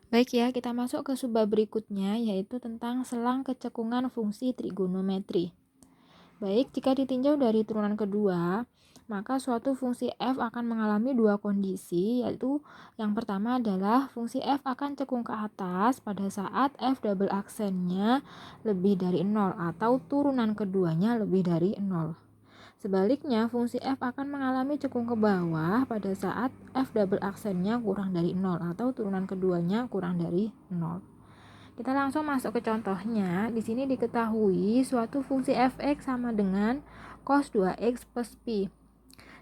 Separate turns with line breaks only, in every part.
Baik ya, kita masuk ke subbab berikutnya, yaitu tentang selang kecekungan fungsi trigonometri. Baik, jika ditinjau dari turunan kedua, maka suatu fungsi f akan mengalami dua kondisi, yaitu yang pertama adalah fungsi f akan cekung ke atas pada saat f double aksennya lebih dari 0 atau turunan keduanya lebih dari 0. Sebaliknya, fungsi f akan mengalami cekung ke bawah pada saat f double aksennya kurang dari 0 atau turunan keduanya kurang dari 0. Kita langsung masuk ke contohnya. Di sini diketahui suatu fungsi f(x) sama dengan cos 2x plus pi,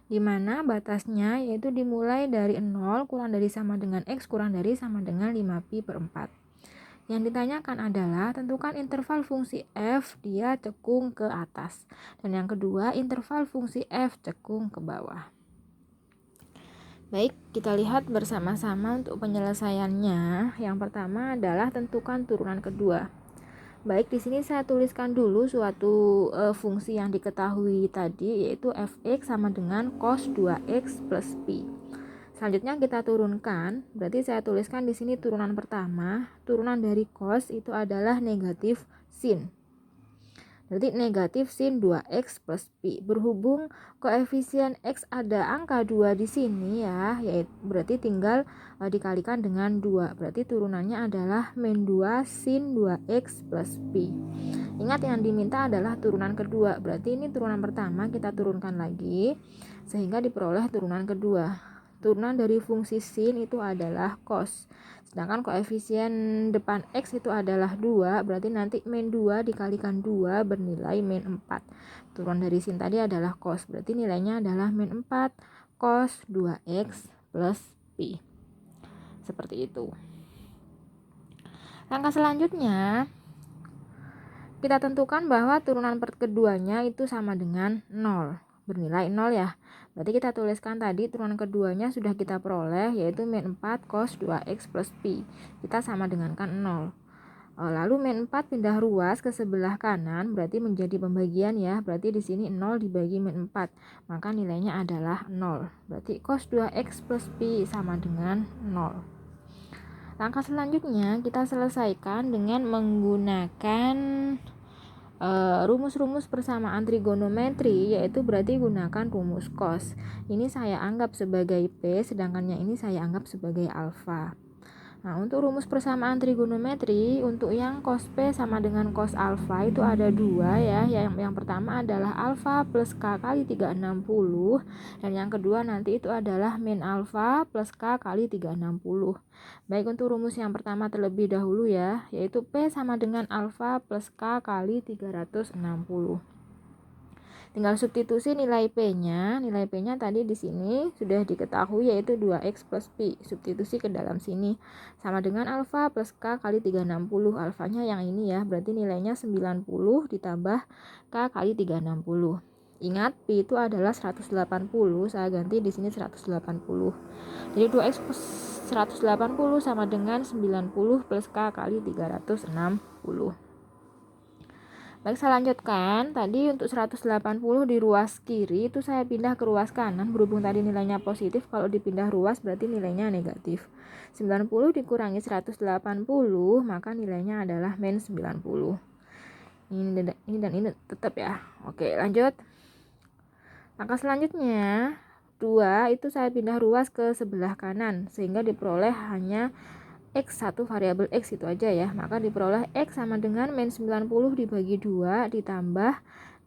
di mana batasnya yaitu dimulai dari 0 kurang dari sama dengan x kurang dari sama dengan 5pi per 4. Yang ditanyakan adalah tentukan interval fungsi f dia cekung ke atas. Dan yang kedua, interval fungsi f cekung ke bawah. Baik, kita lihat bersama-sama untuk penyelesaiannya. Yang pertama adalah tentukan turunan kedua. Baik, di sini saya tuliskan dulu suatu fungsi yang diketahui tadi, yaitu f(x) sama dengan cos 2x plus pi. Selanjutnya kita turunkan, berarti saya tuliskan di sini turunan pertama, turunan dari cos itu adalah negatif sin. Berarti negatif sin 2x plus pi. Berhubung koefisien x ada angka 2 di sini ya, yaitu berarti tinggal dikalikan dengan 2. Berarti turunannya adalah min 2 sin 2x plus pi. Ingat yang diminta adalah turunan kedua. Berarti ini turunan pertama kita turunkan lagi sehingga diperoleh turunan kedua. Turunan dari fungsi sin itu adalah cos. Sedangkan koefisien depan x itu adalah 2, berarti nanti min 2 dikalikan 2 bernilai min 4. Turunan dari sin tadi adalah cos, berarti nilainya adalah min 4 cos 2x plus pi. Seperti itu. Langkah selanjutnya, kita tentukan bahwa turunan keduanya itu sama dengan 0. Bernilai 0 ya. Berarti kita tuliskan tadi turunan keduanya sudah kita peroleh, yaitu min 4 cos 2x plus pi. Kita sama dengankan 0. Lalu min 4 pindah ruas ke sebelah kanan, berarti menjadi pembagian ya. Berarti di sini 0 dibagi min 4, maka nilainya adalah 0. Berarti cos 2x plus pi sama dengan 0. Langkah selanjutnya kita selesaikan dengan menggunakan rumus-rumus persamaan trigonometri, yaitu berarti gunakan rumus cos. Ini saya anggap sebagai P, sedangkan yang ini saya anggap sebagai alfa. Nah, untuk rumus persamaan trigonometri, untuk yang cos P sama dengan cos alfa itu ada dua ya. Yang pertama adalah alfa plus K kali 360, dan yang kedua nanti itu adalah min alfa plus K kali 360. Baik, untuk rumus yang pertama terlebih dahulu ya, yaitu P sama dengan alfa plus K kali 360. Tinggal substitusi nilai P-nya. Nilai P-nya tadi di sini sudah diketahui, yaitu 2x plus pi. Substitusi ke dalam sini. Sama dengan alfa plus K kali 360. Alfanya yang ini ya, berarti nilainya 90 ditambah K kali 360. Ingat, pi itu adalah 180. Saya ganti di sini 180. Jadi 2x plus 180 sama dengan 90 plus K kali 360. Baik, saya lanjutkan. Tadi untuk 180 di ruas kiri itu saya pindah ke ruas kanan. Berhubung tadi nilainya positif, kalau dipindah ruas berarti nilainya negatif. 90 dikurangi 180, maka nilainya adalah min 90. Ini dan ini tetap ya. Oke, lanjut. Langkah selanjutnya, 2 itu saya pindah ruas ke sebelah kanan sehingga diperoleh hanya x, satu variabel x itu aja ya. Maka diperoleh x sama dengan min 90 dibagi 2 ditambah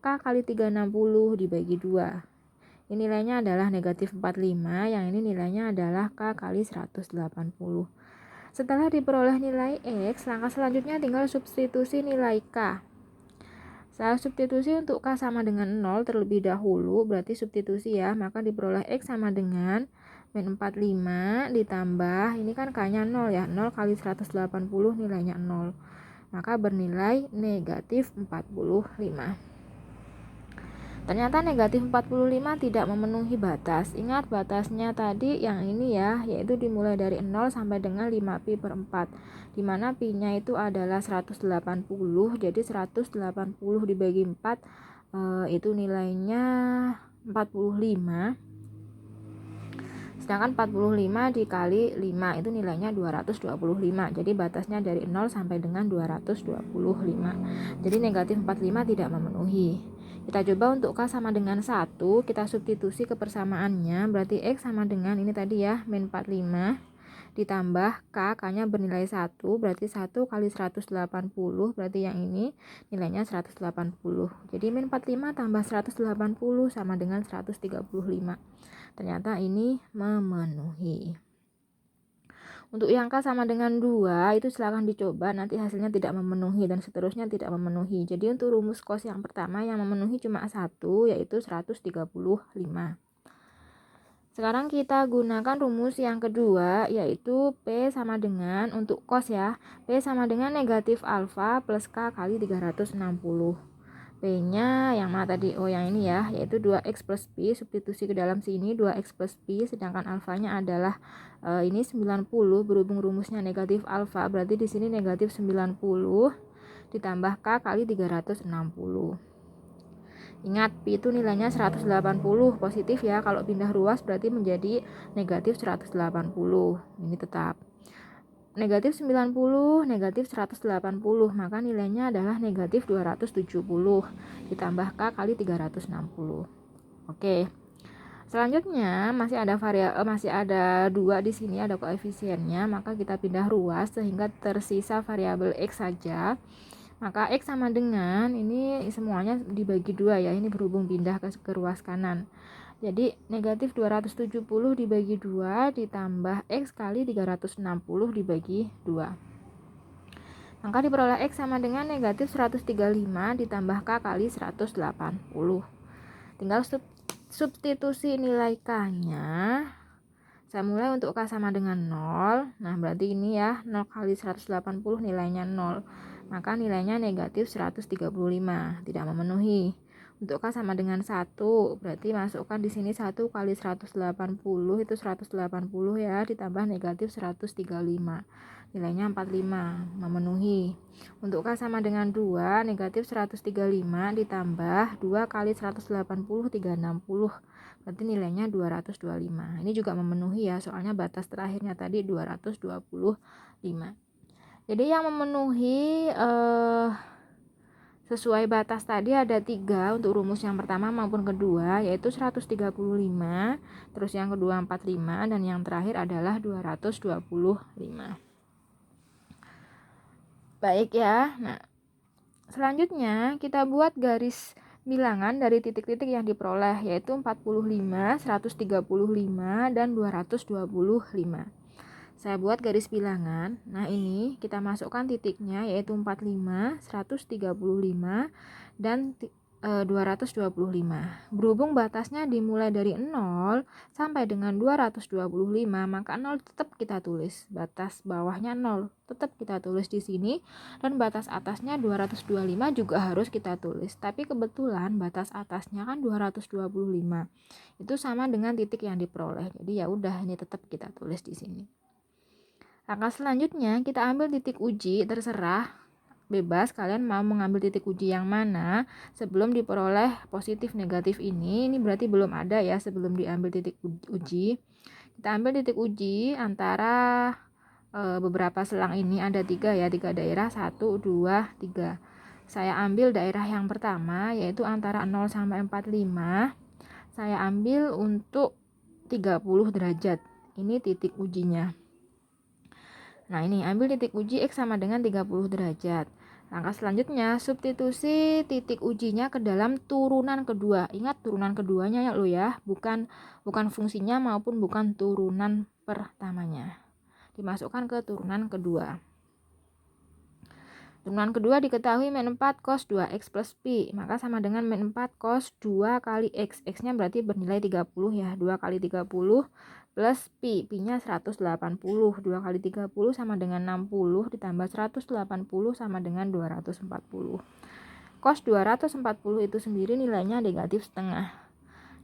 K kali 360 dibagi 2. Ini nilainya adalah negatif 45, yang ini nilainya adalah K kali 180. Setelah diperoleh nilai x, langkah selanjutnya tinggal substitusi nilai K. Saya substitusi untuk K sama dengan 0 terlebih dahulu, berarti substitusi ya, maka diperoleh x sama dengan min 45 ditambah, ini kan K-nya 0 ya, 0 kali 180 nilainya 0, maka bernilai negatif 45. Ternyata negatif 45 tidak memenuhi batas. Ingat batasnya tadi yang ini ya, yaitu dimulai dari 0 sampai dengan 5pi per 4, dimana pi-nya itu adalah 180, jadi 180 dibagi 4 itu nilainya 45. sedangkan 45 dikali 5 itu nilainya 225. Jadi batasnya dari 0 sampai dengan 225. Jadi negatif 45 tidak memenuhi. Kita coba untuk K sama dengan 1, kita substitusi ke persamaannya, berarti X sama dengan ini tadi ya, min 45 ditambah K-nya bernilai 1, berarti 1 kali 180, berarti yang ini nilainya 180. Jadi min 45 tambah 180 sama dengan 135. Ternyata ini memenuhi. Untuk yang K sama dengan 2 itu silahkan dicoba, nanti hasilnya tidak memenuhi dan seterusnya tidak memenuhi. Jadi untuk rumus cos yang pertama yang memenuhi cuma 1, yaitu 135. Sekarang kita gunakan rumus yang kedua, yaitu P sama dengan, untuk cos ya, P sama dengan negatif alfa plus K kali 360. P-nya yang mana tadi? Oh, yang ini ya, yaitu 2X plus P, substitusi ke dalam sini 2X plus P, sedangkan alfanya adalah ini 90, berhubung rumusnya negatif alfa, berarti di sini negatif 90 ditambah K kali 360. Ingat, P itu nilainya 180 positif ya, kalau pindah ruas berarti menjadi negatif 180. Ini tetap negatif 90, negatif 180, maka nilainya adalah negatif 270 ditambah K kali 360. Oke. Selanjutnya masih ada 2 di sini, ada koefisiennya, maka kita pindah ruas sehingga tersisa variabel X saja. Maka X sama dengan ini semuanya dibagi 2 ya, ini berhubung pindah ke ruas kanan. Jadi negatif 270 dibagi 2 ditambah X kali 360 dibagi 2. Maka diperoleh X sama dengan negatif 135 ditambah K kali 180. Tinggal substitusi nilai K-nya. Saya mulai untuk K sama dengan 0. Nah berarti ini ya, 0 kali 180 nilainya 0. Maka nilainya negatif 135, tidak memenuhi. Untuk K sama dengan 1, berarti masukkan di sini 1 kali 180 itu 180 ya, ditambah negatif 135. Nilainya 45, memenuhi. Untuk K sama dengan 2, negatif 135 ditambah 2 kali 180 360. Berarti nilainya 225. Ini juga memenuhi ya, soalnya batas terakhirnya tadi 225. Jadi yang memenuhi sesuai batas tadi ada 3 untuk rumus yang pertama maupun kedua, yaitu 135, terus yang kedua 45, dan yang terakhir adalah 225. Baik ya. Nah, selanjutnya kita buat garis bilangan dari titik-titik yang diperoleh, yaitu 45, 135, dan 225. Saya buat garis bilangan. Nah ini kita masukkan titiknya, yaitu 45, 135, dan 225. Berhubung batasnya dimulai dari 0 sampai dengan 225, maka 0 tetap kita tulis. Batas bawahnya 0 tetap kita tulis di sini, dan batas atasnya 225 juga harus kita tulis. Tapi kebetulan batas atasnya kan 225. Itu sama dengan titik yang diperoleh. Jadi ya udah, ini tetap kita tulis di sini. Langkah selanjutnya kita ambil titik uji, terserah, bebas kalian mau mengambil titik uji yang mana sebelum diperoleh positif negatif ini berarti belum ada ya sebelum diambil titik uji. Kita ambil titik uji antara beberapa selang ini, ada 3 ya, 3 daerah, 1, 2, 3. Saya ambil daerah yang pertama, yaitu antara 0 sampai 45. Saya ambil untuk 30 derajat. Ini titik ujinya. Nah ini, ambil titik uji X sama dengan 30 derajat. Langkah selanjutnya, substitusi titik ujinya ke dalam turunan kedua. Ingat turunan keduanya ya lo ya, bukan fungsinya maupun bukan turunan pertamanya. Dimasukkan ke turunan kedua. Turunan kedua diketahui min 4 cos 2X plus P, maka sama dengan min 4 cos 2 kali X. X-nya berarti bernilai 30 ya, 2 kali 30 plus P, P-nya 180, 2 kali 30 sama dengan 60, ditambah 180 sama dengan 240. Cos 240 itu sendiri nilainya negatif setengah.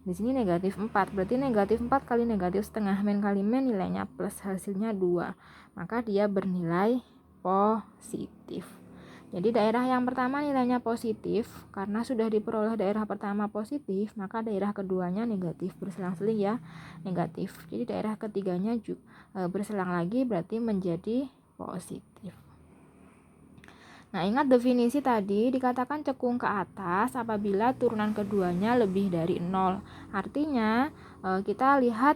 Di sini negatif 4, berarti negatif 4 kali negatif setengah, min kali min nilainya plus, hasilnya 2. Maka dia bernilai positif. Jadi daerah yang pertama nilainya positif, karena sudah diperoleh daerah pertama positif, maka daerah keduanya negatif, berselang-seling ya, negatif. Jadi daerah ketiganya berselang lagi, berarti menjadi positif. Nah, ingat definisi tadi, dikatakan cekung ke atas apabila turunan keduanya lebih dari 0. Artinya, kita lihat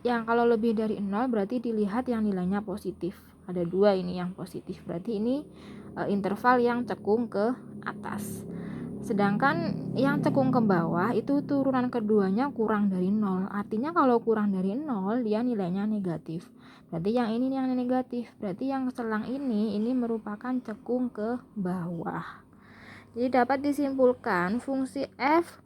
yang kalau lebih dari 0 berarti dilihat yang nilainya positif. Ada 2 ini yang positif, berarti ini interval yang cekung ke atas. Sedangkan yang cekung ke bawah itu turunan keduanya kurang dari 0. Artinya kalau kurang dari 0 dia nilainya negatif. Berarti yang ini yang negatif. Berarti yang selang ini merupakan cekung ke bawah. Jadi dapat disimpulkan fungsi f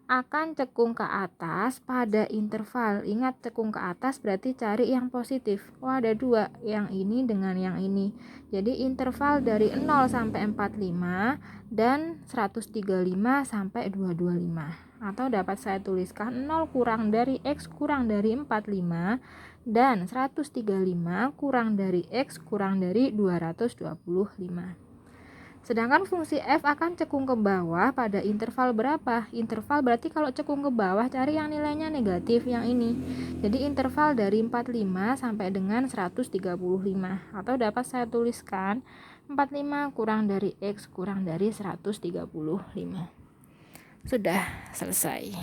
akan cekung ke atas pada interval. Ingat, cekung ke atas berarti cari yang positif. Ada 2, yang ini dengan yang ini. Jadi interval dari 0 sampai 45 dan 135 sampai 225. Atau dapat saya tuliskan 0 kurang dari X kurang dari 45 dan 135 kurang dari X kurang dari 225. Sedangkan fungsi f akan cekung ke bawah pada interval berapa? Interval berarti kalau cekung ke bawah cari yang nilainya negatif, yang ini. Jadi interval dari 45 sampai dengan 135. Atau dapat saya tuliskan 45 kurang dari X kurang dari 135. Sudah selesai.